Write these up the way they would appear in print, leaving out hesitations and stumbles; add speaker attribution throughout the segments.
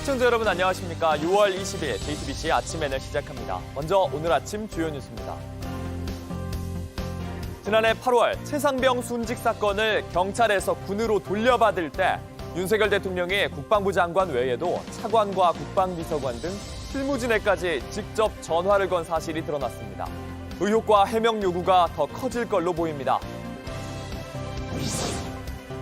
Speaker 1: 시청자 여러분 안녕하십니까. 6월 20일 JTBC 아침엔을 시작합니다. 먼저 오늘 아침 주요 뉴스입니다. 지난해 8월 최상병 순직 사건을 경찰에서 군으로 돌려받을 때 윤석열 대통령이 국방부 장관 외에도 차관과 국방비서관 등 실무진에까지 직접 전화를 건 사실이 드러났습니다. 의혹과 해명 요구가 더 커질 걸로 보입니다.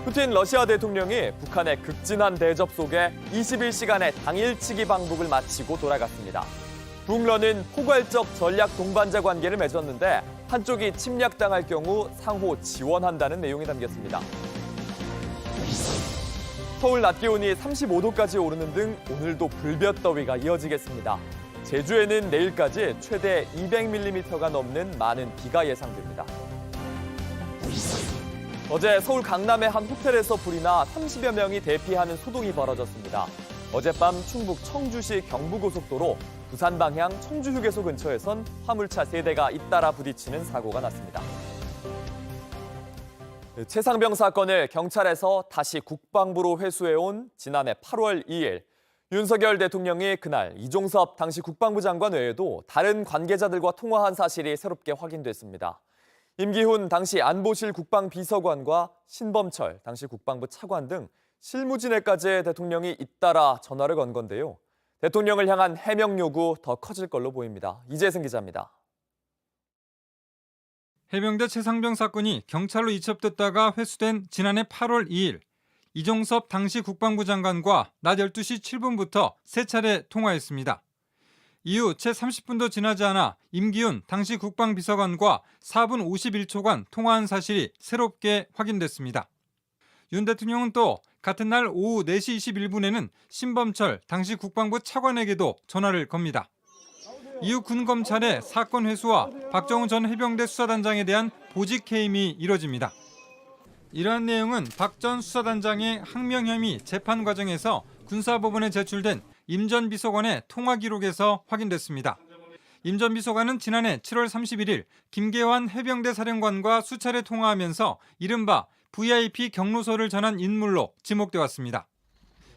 Speaker 1: 푸틴 러시아 대통령이 북한의 극진한 대접 속에 21시간의 당일치기 방북을 마치고 돌아갔습니다. 북러는 포괄적 전략 동반자 관계를 맺었는데 한쪽이 침략당할 경우 상호 지원한다는 내용이 담겼습니다. 서울 낮 기온이 35도까지 오르는 등 오늘도 불볕더위가 이어지겠습니다. 제주에는 내일까지 최대 200mm가 넘는 많은 비가 예상됩니다. 어제 서울 강남의 한 호텔에서 불이 나 30여 명이 대피하는 소동이 벌어졌습니다. 어젯밤 충북 청주시 경부고속도로 부산 방향 청주휴게소 근처에선 화물차 3대가 잇따라 부딪히는 사고가 났습니다. 최상병 사건을 경찰에서 다시 국방부로 회수해온 지난해 8월 2일 윤석열 대통령이 그날 이종섭 당시 국방부 장관 외에도 다른 관계자들과 통화한 사실이 새롭게 확인됐습니다. 임기훈 당시 안보실 국방비서관과 신범철 당시 국방부 차관 등 실무진에까지 대통령이 잇따라 전화를 건 건데요. 대통령을 향한 해명 요구 더 커질 걸로 보입니다. 이재승 기자입니다.
Speaker 2: 해병대 최상병 사건이 경찰로 이첩됐다가 회수된 지난해 8월 2일 이종섭 당시 국방부 장관과 낮 12시 7분부터 3차례 통화했습니다. 이후 채 30분도 지나지 않아 임기훈 당시 국방비서관과 4분 51초간 통화한 사실이 새롭게 확인됐습니다. 윤 대통령은 또 같은 날 오후 4시 21분에는 신범철 당시 국방부 차관에게도 전화를 겁니다. 이후 군검찰의 사건 회수와 박정훈 전 해병대 수사단장에 대한 보직 해임이 이뤄집니다. 이러한 내용은 박 전 수사단장의 항명 혐의 재판 과정에서 군사법원에 제출된 임 전 비서관의 통화 기록에서 확인됐습니다. 임 전 비서관은 지난해 7월 31일 김계환 해병대 사령관과 수차례 통화하면서 이른바 VIP 경로서를 전한 인물로 지목돼 왔습니다.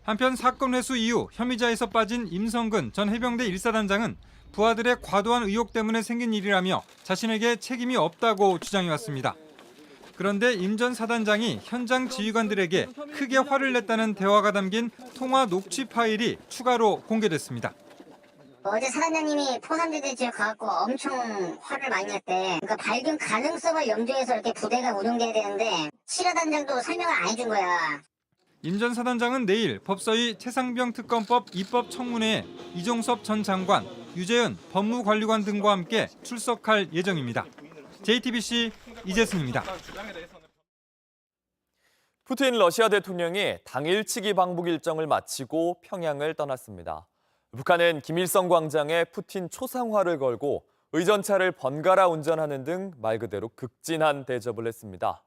Speaker 2: 한편 사건 회수 이후 혐의자에서 빠진 임성근 전 해병대 1사단장은 부하들의 과도한 의혹 때문에 생긴 일이라며 자신에게 책임이 없다고 주장해왔습니다. 그런데 임 전 사단장이 현장 지휘관들에게 크게 화를 냈다는 대화가 담긴 통화 녹취 파일이 추가로 공개됐습니다.
Speaker 3: 어제 사단장님이 포상대대 지역 가갖고 엄청 화를 많이 냈대. 그러니까 발견 가능성을 염두해서 이렇게 부대가 운영돼야 되는데 실화단장도 설명을 안 해준 거야.
Speaker 2: 임 전 사단장은 내일 법서위 최상병 특검법 입법 청문회에 이종섭 전 장관, 유재은 법무관리관 등과 함께 출석할 예정입니다. JTBC 이재승입니다.
Speaker 1: 푸틴 러시아 대통령이 당일치기 방북 일정을 마치고 평양을 떠났습니다. 북한은 김일성 광장에 푸틴 초상화를 걸고 의전차를 번갈아 운전하는 등 말 그대로 극진한 대접을 했습니다.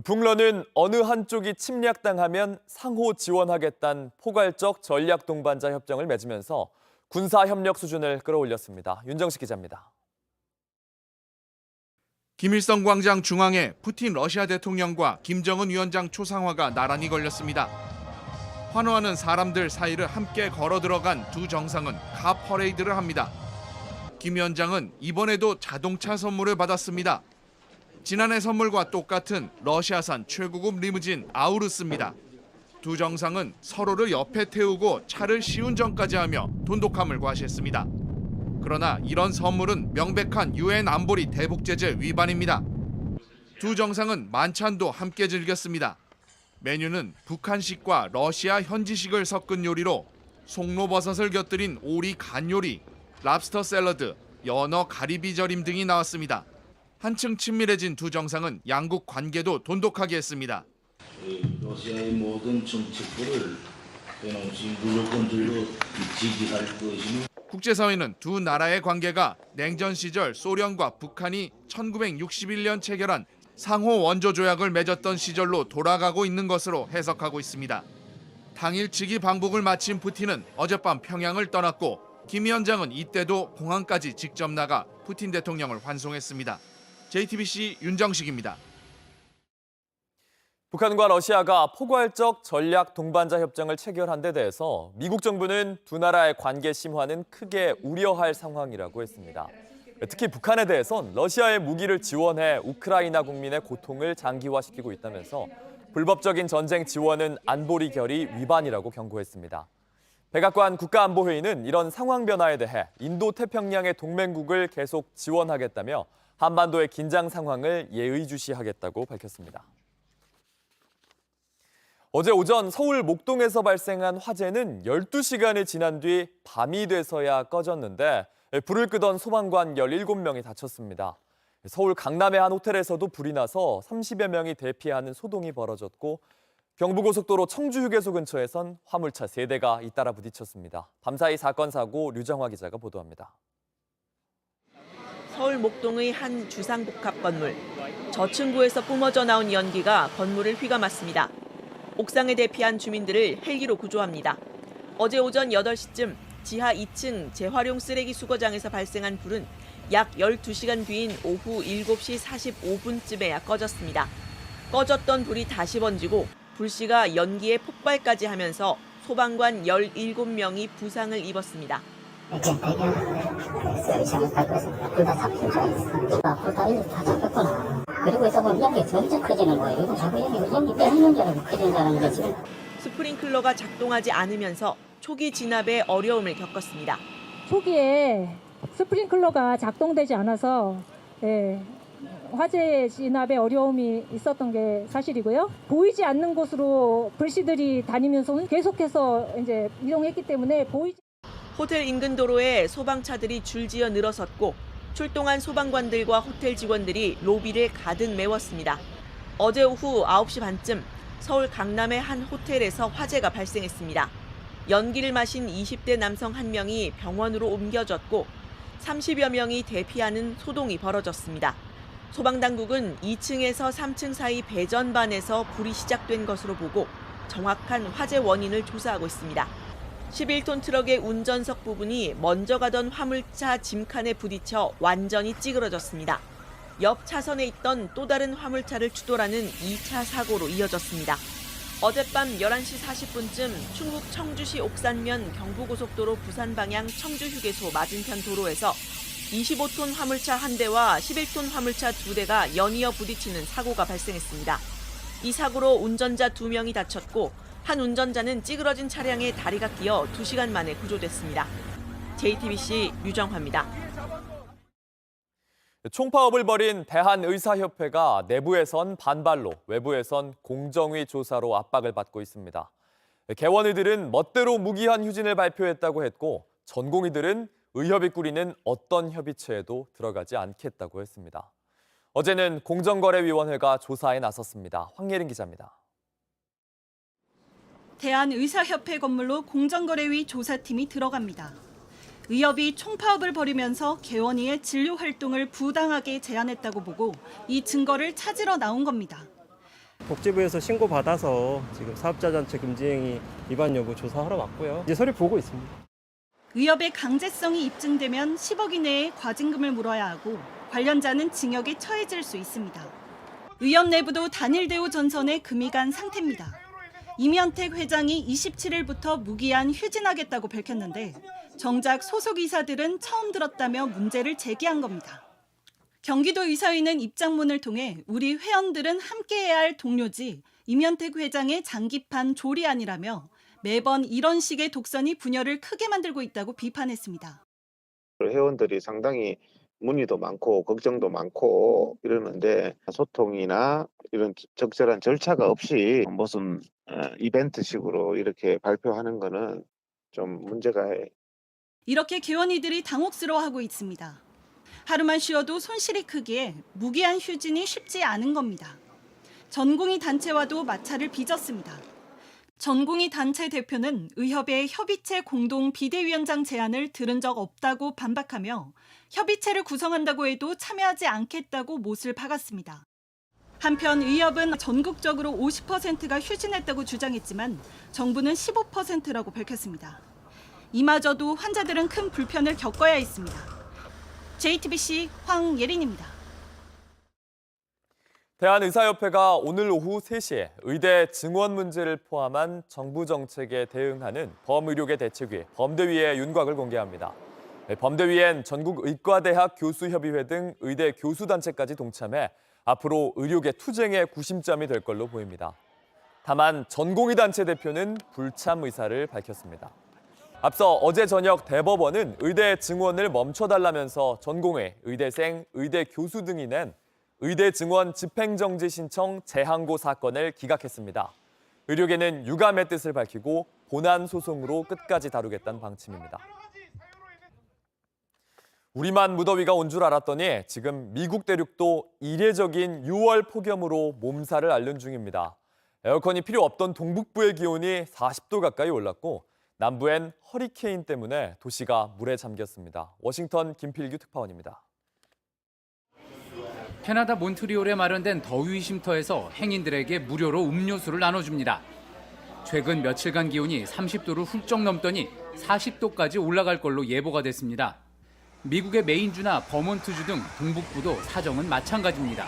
Speaker 1: 북러는 어느 한쪽이 침략당하면 상호 지원하겠다는 포괄적 전략 동반자 협정을 맺으면서 군사 협력 수준을 끌어올렸습니다. 윤정식 기자입니다.
Speaker 4: 김일성 광장 중앙에 푸틴 러시아 대통령과 김정은 위원장 초상화가 나란히 걸렸습니다. 환호하는 사람들 사이를 함께 걸어 들어간 두 정상은 카 퍼레이드를 합니다. 김 위원장은 이번에도 자동차 선물을 받았습니다. 지난해 선물과 똑같은 러시아산 최고급 리무진 아우루스입니다. 두 정상은 서로를 옆에 태우고 차를 시운전까지 하며 돈독함을 과시했습니다. 그러나 이런 선물은 명백한 유엔 안보리 대북 제재 위반입니다. 두 정상은 만찬도 함께 즐겼습니다. 메뉴는 북한식과 러시아 현지식을 섞은 요리로 송로버섯을 곁들인 오리 간 요리, 랍스터 샐러드, 연어 가리비 절임 등이 나왔습니다. 한층 친밀해진 두 정상은 양국 관계도 돈독하게 했습니다.
Speaker 5: 러시아의 모든 정책들을 무조건적으로 지지할 것이며
Speaker 4: 국제사회는 두 나라의 관계가 냉전 시절 소련과 북한이 1961년 체결한 상호 원조 조약을 맺었던 시절로 돌아가고 있는 것으로 해석하고 있습니다. 당일치기 방북을 마친 푸틴은 어젯밤 평양을 떠났고 김 위원장은 이때도 공항까지 직접 나가 푸틴 대통령을 환송했습니다. JTBC 윤정식입니다.
Speaker 1: 북한과 러시아가 포괄적 전략 동반자 협정을 체결한 데 대해서 미국 정부는 두 나라의 관계 심화는 크게 우려할 상황이라고 했습니다. 특히 북한에 대해선 러시아의 무기를 지원해 우크라이나 국민의 고통을 장기화시키고 있다면서 불법적인 전쟁 지원은 안보리 결의 위반이라고 경고했습니다. 백악관 국가안보회의는 이런 상황 변화에 대해 인도태평양의 동맹국을 계속 지원하겠다며 한반도의 긴장 상황을 예의주시하겠다고 밝혔습니다. 어제 오전 서울 목동에서 발생한 화재는 12시간이 지난 뒤 밤이 돼서야 꺼졌는데 불을 끄던 소방관 17명이 다쳤습니다. 서울 강남의 한 호텔에서도 불이 나서 30여 명이 대피하는 소동이 벌어졌고 경부고속도로 청주휴게소 근처에선 화물차 3대가 잇따라 부딪혔습니다. 밤사이 사건 사고 류정화 기자가 보도합니다.
Speaker 6: 서울 목동의 한 주상복합 건물. 저층부에서 뿜어져 나온 연기가 건물을 휘감았습니다. 옥상에 대피한 주민들을 헬기로 구조합니다. 어제 오전 8시쯤 지하 2층 재활용 쓰레기 수거장에서 발생한 불은 약 12시간 뒤인 오후 7시 45분쯤에야 꺼졌습니다. 꺼졌던 불이 다시 번지고 불씨가 연기에 폭발까지 하면서 소방관 17명이 부상을 입었습니다.
Speaker 3: 이렇게 발견했어요. 잘못하고 있습니다. 불 다 잡힌 줄 알았어요. 불 다 이렇게 다 잡혔구나. 그리고 있어 보면 연기가 점점 커지는 거예요. 이거 자꾸 연기 빼는 줄 알고 커지는 줄 알았는데 지금.
Speaker 6: 스프링클러가 작동하지 않으면서 초기 진압에 어려움을 겪었습니다.
Speaker 7: 초기에 스프링클러가 작동되지 않아서 화재 진압에 어려움이 있었던 게 사실이고요. 보이지 않는 곳으로 불씨들이 다니면서 계속해서 이제 이동했기 때문에
Speaker 6: 호텔 인근 도로에 소방차들이 줄지어 늘어섰고 출동한 소방관들과 호텔 직원들이 로비를 가득 메웠습니다. 어제 오후 9시 반쯤 서울 강남의 한 호텔에서 화재가 발생했습니다. 연기를 마신 20대 남성 1명이 병원으로 옮겨졌고 30여 명이 대피하는 소동이 벌어졌습니다. 소방당국은 2층에서 3층 사이 배전반에서 불이 시작된 것으로 보고 정확한 화재 원인을 조사하고 있습니다. 11톤 트럭의 운전석 부분이 먼저 가던 화물차 짐칸에 부딪혀 완전히 찌그러졌습니다. 옆 차선에 있던 또 다른 화물차를 추돌하는 2차 사고로 이어졌습니다. 어젯밤 11시 40분쯤 충북 청주시 옥산면 경부고속도로 부산 방향 청주휴게소 맞은편 도로에서 25톤 화물차 1대와 11톤 화물차 2대가 연이어 부딪히는 사고가 발생했습니다. 이 사고로 운전자 2명이 다쳤고 한 운전자는 찌그러진 차량에 다리가 끼어 2시간 만에 구조됐습니다. JTBC 류정화입니다.
Speaker 1: 총파업을 벌인 대한의사협회가 내부에선 반발로 외부에선 공정위 조사로 압박을 받고 있습니다. 개원의들은 멋대로 무기한 휴진을 발표했다고 했고 전공의들은 의협이 꾸리는 어떤 협의체에도 들어가지 않겠다고 했습니다. 어제는 공정거래위원회가 조사에 나섰습니다. 황예린 기자입니다.
Speaker 8: 대한의사협회 건물로 공정거래위 조사팀이 들어갑니다. 의협이 총파업을 벌이면서 개원의의 진료 활동을 부당하게 제한했다고 보고 이 증거를 찾으러 나온 겁니다.
Speaker 9: 복지부에서 신고받아서 지금 사업자 전체 금지행위 위반 여부 조사하러 왔고요. 이제 서류 보고 있습니다.
Speaker 8: 의협의 강제성이 입증되면 10억 이내의 과징금을 물어야 하고 관련자는 징역에 처해질 수 있습니다. 의협 내부도 단일 대우 전선에 금이 간 상태입니다. 이면택 회장이 27일부터 무기한 휴진하겠다고 밝혔는데 정작 소속 이사들은 처음 들었다며 문제를 제기한 겁니다. 경기도의사회는 입장문을 통해 우리 회원들은 함께해야 할 동료지 이면택 회장의 장기판 조리안이라며 매번 이런 식의 독선이 분열을 크게 만들고 있다고 비판했습니다.
Speaker 10: 회원들이 상당히 문의도 많고 걱정도 많고 이러는데 소통이나 이런 적절한 절차가 없이 무슨 이벤트식으로 이렇게 발표하는 거는 좀 문제가 해요.
Speaker 8: 이렇게 개원이들이 당혹스러워하고 있습니다. 하루만 쉬어도 손실이 크기에 무기한 휴진이 쉽지 않은 겁니다. 전공의 단체와도 마찰을 빚었습니다. 전공의 단체 대표는 의협의 협의체 공동 비대위원장 제안을 들은 적 없다고 반박하며 협의체를 구성한다고 해도 참여하지 않겠다고 못을 박았습니다. 한편 의협은 전국적으로 50%가 휴진했다고 주장했지만 정부는 15%라고 밝혔습니다. 이마저도 환자들은 큰 불편을 겪어야 했습니다. JTBC 황예린입니다.
Speaker 1: 대한의사협회가 오늘 오후 3시에 의대 증원 문제를 포함한 정부 정책에 대응하는 범의료계 대책위 범대위의 윤곽을 공개합니다. 범대위엔 전국 의과대학 교수협의회 등 의대 교수단체까지 동참해 앞으로 의료계 투쟁의 구심점이 될 걸로 보입니다. 다만 전공의 단체 대표는 불참 의사를 밝혔습니다. 앞서 어제 저녁 대법원은 의대 증원을 멈춰달라면서 전공의, 의대생, 의대 교수 등이 낸 의대 증원 집행정지 신청 재항고 사건을 기각했습니다. 의료계는 유감의 뜻을 밝히고 본안 소송으로 끝까지 다루겠다는 방침입니다. 우리만 무더위가 온 줄 알았더니 지금 미국 대륙도 이례적인 6월 폭염으로 몸살을 앓는 중입니다. 에어컨이 필요 없던 동북부의 기온이 40도 가까이 올랐고 남부엔 허리케인 때문에 도시가 물에 잠겼습니다. 워싱턴 김필규 특파원입니다.
Speaker 11: 캐나다 몬트리올에 마련된 더위 쉼터에서 행인들에게 무료로 음료수를 나눠줍니다. 최근 며칠간 기온이 30도를 훌쩍 넘더니 40도까지 올라갈 걸로 예보가 됐습니다. 미국의 메인주나 버몬트주 등 동북부도 사정은 마찬가지입니다.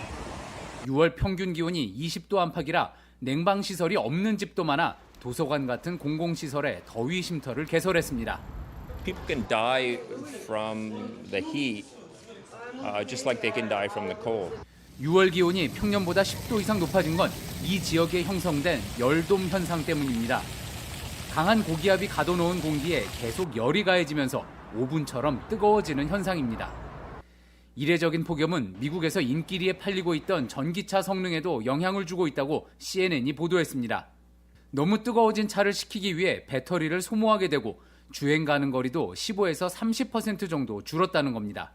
Speaker 11: 6월 평균 기온이 20도 안팎이라 냉방시설이 없는 집도 많아 도서관 같은 공공시설에 더위 쉼터를 개설했습니다.
Speaker 12: People can die from the heat, just like they can die from the cold.
Speaker 11: 6월 기온이 평년보다 10도 이상 높아진 건 이 지역에 형성된 열돔 현상 때문입니다. 강한 고기압이 가둬놓은 공기에 계속 열이 가해지면서 오븐처럼 뜨거워지는 현상입니다. 이례적인 폭염은 미국에서 인기리에 팔리고 있던 전기차 성능에도 영향을 주고 있다고 CNN이 보도했습니다. 너무 뜨거워진 차를 식히기 위해 배터리를 소모하게 되고 주행 가는 거리도 15에서 30% 정도 줄었다는 겁니다.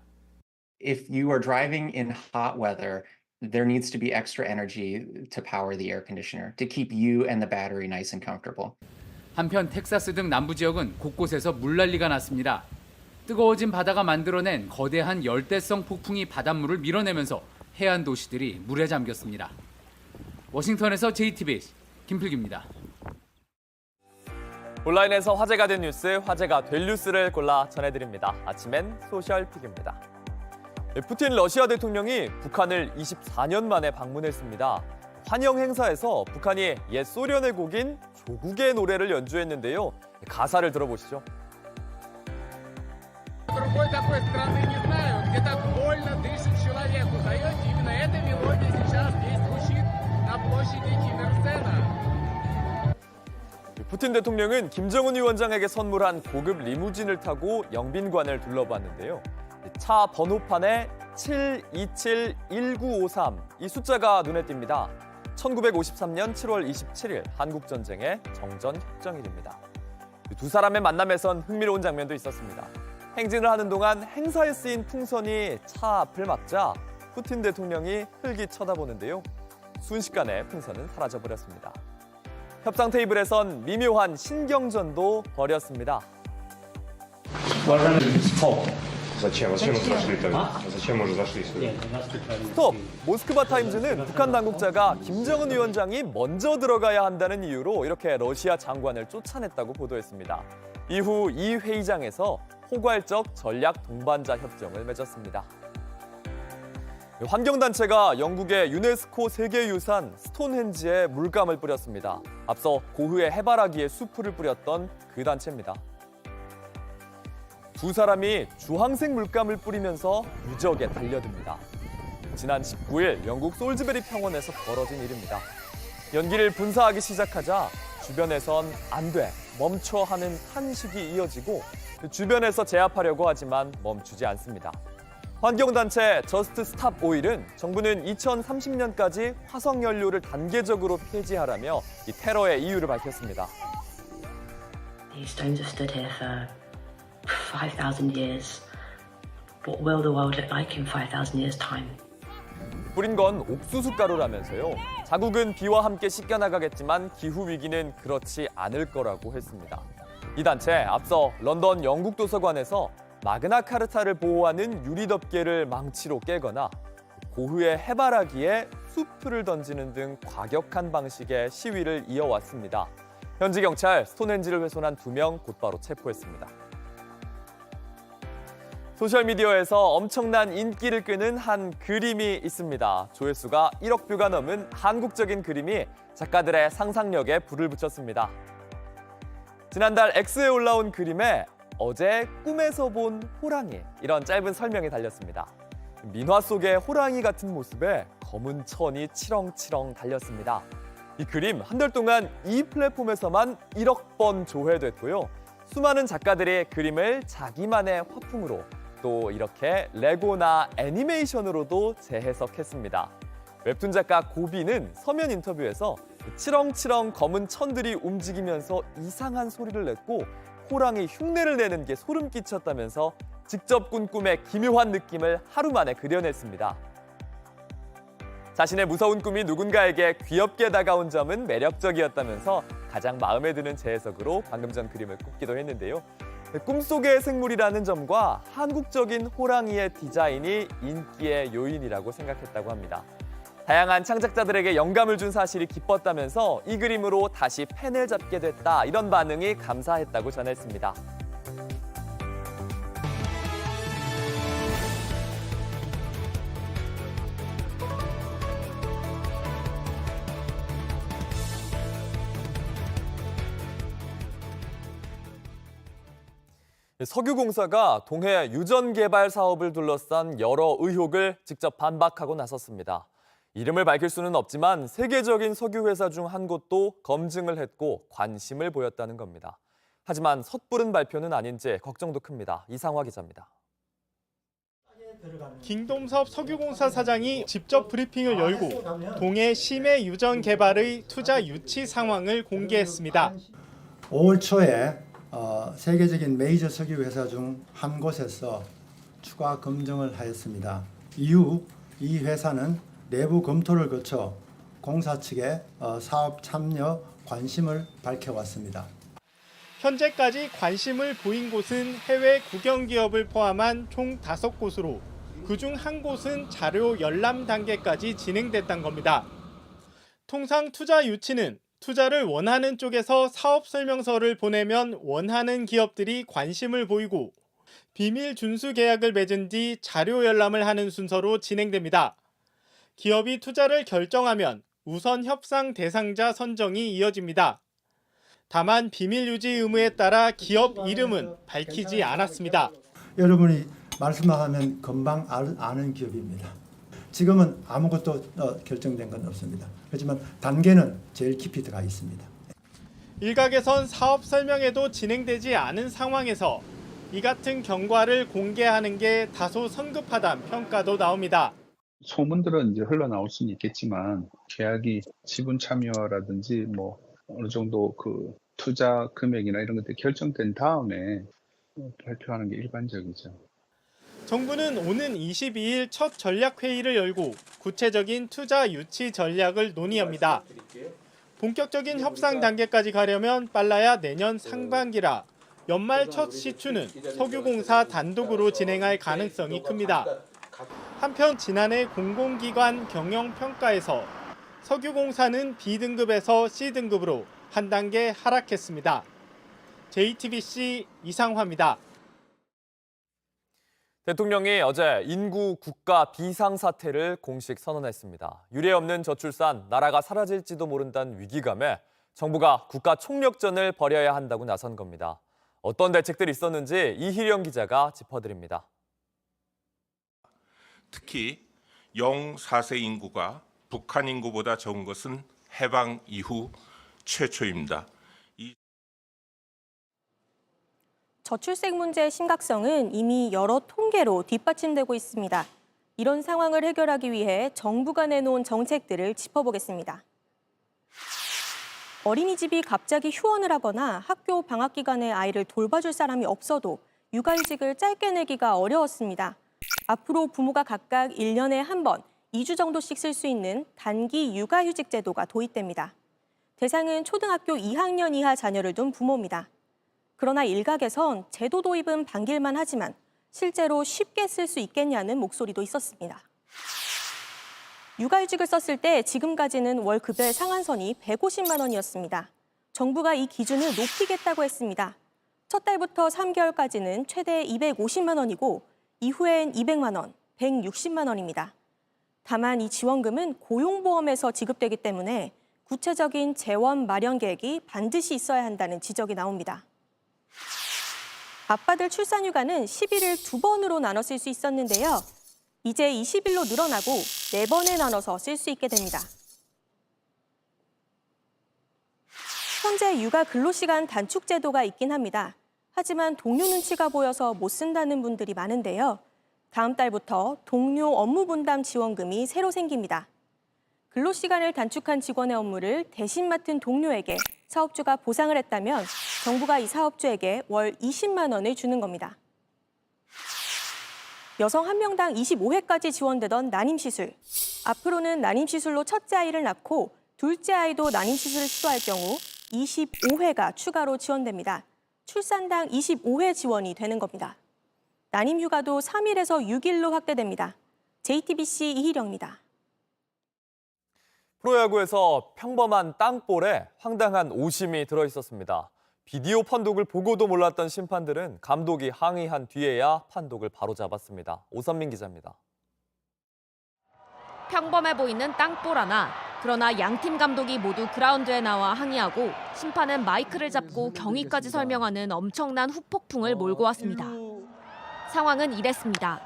Speaker 13: If you are driving in hot weather, there needs to be extra energy to power the air conditioner to keep you and the battery nice and comfortable.
Speaker 11: 한편 텍사스 등 남부 지역은 곳곳에서 물난리가 났습니다. 뜨거워진 바다가 만들어낸 거대한 열대성 폭풍이 바닷물을 밀어내면서 해안 도시들이 물에 잠겼습니다. 워싱턴에서 JTBC 김필규입니다.
Speaker 1: 온라인에서 화제가 된 뉴스, 화제가 될 뉴스를 골라 전해드립니다. 아침엔 소셜픽입니다. 푸틴 러시아 대통령이 북한을 24년 만에 방문했습니다. 환영 행사에서 북한이 옛 소련의 곡인 조국의 노래를 연주했는데요. 가사를 들어보시죠. 푸틴 대통령은 김정은 위원장에게 선물한 고급 리무진을 타고 영빈관을 둘러봤는데요. 차 번호판에 7271953 이 숫자가 눈에 띕니다. 1953년 7월 27일 한국전쟁의 정전협정일입니다. 두 사람의 만남에선 흥미로운 장면도 있었습니다. 행진을 하는 동안 행사에 쓰인 풍선이 차 앞을 막자 푸틴 대통령이 흘기 쳐다보는데요. 순식간에 풍선은 사라져버렸습니다. 협상 테이블에선 미묘한 신경전도 벌였습니다. 스톱! 모스크바 타임즈는 북한 당국자가 김정은 위원장이 먼저 들어가야 한다는 이유로 이렇게 러시아 장관을 쫓아냈다고 보도했습니다. 이후 이 회의장에서 포괄적 전략 동반자 협정을 맺었습니다. 환경단체가 영국의 유네스코 세계유산 스톤헨지에 물감을 뿌렸습니다. 앞서 고흐의 해바라기에 수풀을 뿌렸던 그 단체입니다. 두 사람이 주황색 물감을 뿌리면서 유적에 달려듭니다. 지난 19일 영국 솔즈베리 평원에서 벌어진 일입니다. 연기를 분사하기 시작하자 주변에선 안 돼, 멈춰 하는 탄식이 이어지고 주변에서 제압하려고 하지만 멈추지 않습니다. 환경단체 저스트 스탑 오일은 정부는 2030년까지 화석연료를 단계적으로 폐지하라며 이 테러의 이유를 밝혔습니다.
Speaker 14: These stones have stood here for 5,000 years. What will the world look like in 5,000 years' time?
Speaker 1: 뿌린 건 옥수수 가루라면서요. 자국은 비와 함께 씻겨나가겠지만 기후 위기는 그렇지 않을 거라고 했습니다. 이 단체 앞서 런던 영국 도서관에서 마그나 카르타를 보호하는 유리 덮개를 망치로 깨거나 고흐의 해바라기에 수풀을 던지는 등 과격한 방식의 시위를 이어왔습니다. 현지 경찰 스톤헨지를 훼손한 2명 곧바로 체포했습니다. 소셜미디어에서 엄청난 인기를 끄는 한 그림이 있습니다. 조회수가 1억 뷰가 넘은 한국적인 그림이 작가들의 상상력에 불을 붙였습니다. 지난달 X에 올라온 그림에 어제 꿈에서 본 호랑이, 이런 짧은 설명이 달렸습니다. 민화 속의 호랑이 같은 모습에 검은 천이 치렁치렁 달렸습니다. 이 그림 한 달 동안 이 플랫폼에서만 1억 번 조회됐고요. 수많은 작가들이 그림을 자기만의 화풍으로 또 이렇게 레고나 애니메이션으로도 재해석했습니다. 웹툰 작가 고비는 서면 인터뷰에서 치렁치렁 검은 천들이 움직이면서 이상한 소리를 냈고 호랑이 흉내를 내는 게 소름 끼쳤다면서 직접 꾼 꿈의 기묘한 느낌을 하루 만에 그려냈습니다. 자신의 무서운 꿈이 누군가에게 귀엽게 다가온 점은 매력적이었다면서 가장 마음에 드는 재해석으로 방금 전 그림을 꼽기도 했는데요. 꿈속의 생물이라는 점과 한국적인 호랑이의 디자인이 인기의 요인이라고 생각했다고 합니다. 다양한 창작자들에게 영감을 준 사실이 기뻤다면서 이 그림으로 다시 펜을 잡게 됐다, 이런 반응이 감사했다고 전했습니다. 석유공사가 동해 유전 개발 사업을 둘러싼 여러 의혹을 직접 반박하고 나섰습니다. 이름을 밝힐 수는 없지만 세계적인 석유 회사 중 한 곳도 검증을 했고 관심을 보였다는 겁니다. 하지만 섣부른 발표는 아닌지 걱정도 큽니다. 이상화 기자입니다.
Speaker 15: 김동섭 석유공사 사장이 직접 브리핑을 열고 동해 심해 유전 개발의 투자 유치 상황을 공개했습니다.
Speaker 16: 5월 초에 세계적인 메이저 석유 회사 중 한 곳에서 추가 검증을 하였습니다. 이후 이 회사는 내부 검토를 거쳐 공사 측에 사업 참여 관심을 밝혀왔습니다.
Speaker 15: 현재까지 관심을 보인 곳은 해외 국영기업을 포함한 총 5곳으로 그중 한 곳은 자료 열람 단계까지 진행됐다는 겁니다. 통상 투자 유치는 투자를 원하는 쪽에서 사업 설명서를 보내면 원하는 기업들이 관심을 보이고 비밀 준수 계약을 맺은 뒤 자료 열람을 하는 순서로 진행됩니다. 기업이 투자를 결정하면 우선 협상 대상자 선정이 이어집니다. 다만 비밀 유지 의무에 따라 기업 이름은 밝히지 않았습니다.
Speaker 16: 여러분이 말씀하면 금방 아는 기업입니다. 지금은 아무것도 결정된 건 없습니다. 하지만 단계는 제일 깊이 들어가 있습니다.
Speaker 15: 일각에선 사업 설명회도 진행되지 않은 상황에서 이 같은 경과를 공개하는 게 다소 성급하다는 평가도 나옵니다.
Speaker 17: 소문들은 이제 흘러나올 수는 있겠지만 계약이 지분 참여라든지 뭐 어느 정도 그 투자 금액이나 이런 것들이 결정된 다음에 발표하는 게 일반적이죠.
Speaker 15: 정부는 오는 22일 첫 전략회의를 열고 구체적인 투자 유치 전략을 논의합니다. 본격적인 협상 단계까지 가려면 빨라야 내년 상반기라 연말 첫 시추는 석유공사 단독으로 진행할 가능성이 큽니다. 한편 지난해 공공기관 경영평가에서 석유공사는 B등급에서 C등급으로 한 단계 하락했습니다. JTBC 이상화입니다.
Speaker 1: 대통령이 어제 인구 국가 비상사태를 공식 선언했습니다. 유례없는 저출산, 나라가 사라질지도 모른다는 위기감에 정부가 국가 총력전을 벌여야 한다고 나선 겁니다. 어떤 대책들이 있었는지 이희령 기자가 짚어드립니다.
Speaker 18: 특히 0-4세 인구가 북한 인구보다 적은 것은 해방 이후 최초입니다.
Speaker 19: 저출생 문제의 심각성은 이미 여러 통계로 뒷받침되고 있습니다. 이런 상황을 해결하기 위해 정부가 내놓은 정책들을 짚어보겠습니다. 어린이집이 갑자기 휴원을 하거나 학교 방학 기간에 아이를 돌봐줄 사람이 없어도 육아휴직을 짧게 내기가 어려웠습니다. 앞으로 부모가 각각 1년에 한 번, 2주 정도씩 쓸 수 있는 단기 육아휴직 제도가 도입됩니다. 대상은 초등학교 2학년 이하 자녀를 둔 부모입니다. 그러나 일각에선 제도 도입은 반길만 하지만 실제로 쉽게 쓸 수 있겠냐는 목소리도 있었습니다. 육아휴직을 썼을 때 지금까지는 월 급여의 상한선이 150만 원이었습니다. 정부가 이 기준을 높이겠다고 했습니다. 첫 달부터 3개월까지는 최대 250만 원이고 이후엔 200만 원, 160만 원입니다. 다만 이 지원금은 고용보험에서 지급되기 때문에 구체적인 재원 마련 계획이 반드시 있어야 한다는 지적이 나옵니다. 아빠들 출산휴가는 10일을 2번으로 나눠 쓸 수 있었는데요. 이제 20일로 늘어나고 4번에 나눠서 쓸 수 있게 됩니다. 현재 육아 근로시간 단축 제도가 있긴 합니다. 하지만 동료 눈치가 보여서 못 쓴다는 분들이 많은데요. 다음 달부터 동료 업무 분담 지원금이 새로 생깁니다. 근로시간을 단축한 직원의 업무를 대신 맡은 동료에게 사업주가 보상을 했다면 정부가 이 사업주에게 월 20만 원을 주는 겁니다. 여성 1명당 25회까지 지원되던 난임시술. 앞으로는 난임시술로 첫째 아이를 낳고 둘째 아이도 난임시술을 시도할 경우 25회가 추가로 지원됩니다. 출산당 25회 지원이 되는 겁니다. 난임휴가도 3일에서 6일로 확대됩니다. JTBC 이희령입니다.
Speaker 1: 프로야구에서 평범한 땅볼에 황당한 오심이 들어있었습니다. 비디오 판독을 보고도 몰랐던 심판들은 감독이 항의한 뒤에야 판독을 바로잡았습니다. 오선민 기자입니다.
Speaker 20: 평범해 보이는 땅볼 하나. 그러나 양팀 감독이 모두 그라운드에 나와 항의하고 심판은 마이크를 잡고 경위까지 설명하는 엄청난 후폭풍을 몰고 왔습니다. 상황은 이랬습니다.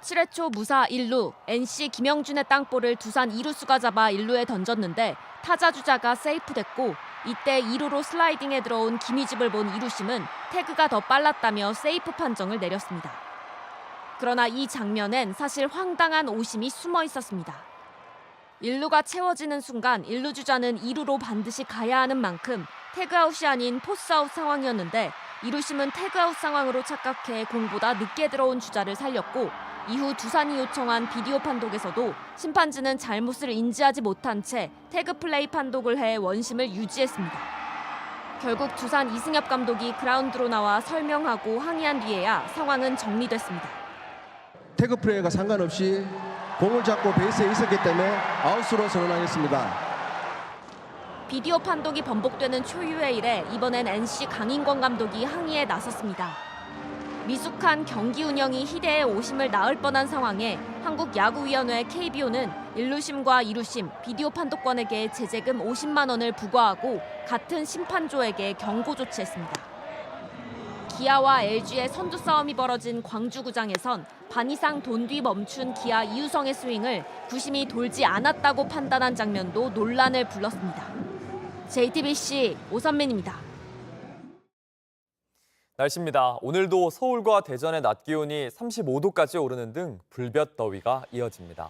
Speaker 20: 7회 초 무사 1루, NC 김영준의 땅볼을 두산 이루수가 잡아 1루에 던졌는데 타자 주자가 세이프됐고 이때 2루로 슬라이딩에 들어온 김희집을 본 이루심은 태그가 더 빨랐다며 세이프 판정을 내렸습니다. 그러나 이 장면엔 사실 황당한 오심이 숨어 있었습니다. 1루가 채워지는 순간 1루 주자는 2루로 반드시 가야 하는 만큼 태그아웃이 아닌 포스아웃 상황이었는데 이루심은 태그아웃 상황으로 착각해 공보다 늦게 들어온 주자를 살렸고 이후 두산이 요청한 비디오 판독에서도 심판진은 잘못을 인지하지 못한 채 태그 플레이 판독을 해 원심을 유지했습니다. 결국 두산 이승엽 감독이 그라운드로 나와 설명하고 항의한 뒤에야 상황은 정리됐습니다.
Speaker 21: 태그 플레이가 상관없이 공을 잡고 베이스에 있었기 때문에 아웃으로 선언하겠습니다.
Speaker 20: 비디오 판독이 번복되는 초유의 일에 이번엔 NC 강인권 감독이 항의에 나섰습니다. 미숙한 경기 운영이 희대의 오심을 낳을 뻔한 상황에 한국야구위원회 KBO는 1루심과 2루심, 비디오 판독권에게 제재금 50만 원을 부과하고 같은 심판조에게 경고 조치했습니다. 기아와 LG의 선두 싸움이 벌어진 광주구장에선 반 이상 돈 뒤 멈춘 기아 이우성의 스윙을 구심이 돌지 않았다고 판단한 장면도 논란을 불렀습니다. JTBC 오선민입니다.
Speaker 1: 날씨입니다. 오늘도 서울과 대전의 낮 기온이 35도까지 오르는 등 불볕 더위가 이어집니다.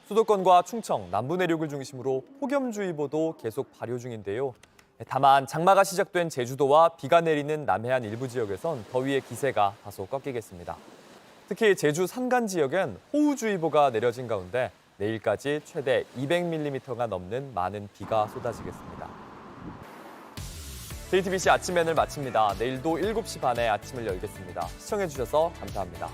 Speaker 1: 수도권과 충청, 남부 내륙을 중심으로 폭염주의보도 계속 발효 중인데요. 다만 장마가 시작된 제주도와 비가 내리는 남해안 일부 지역에선 더위의 기세가 다소 꺾이겠습니다. 특히 제주 산간 지역엔 호우주의보가 내려진 가운데 내일까지 최대 200mm가 넘는 많은 비가 쏟아지겠습니다. JTBC 아침엔을 마칩니다. 내일도 7시 반에 아침을 열겠습니다. 시청해주셔서 감사합니다.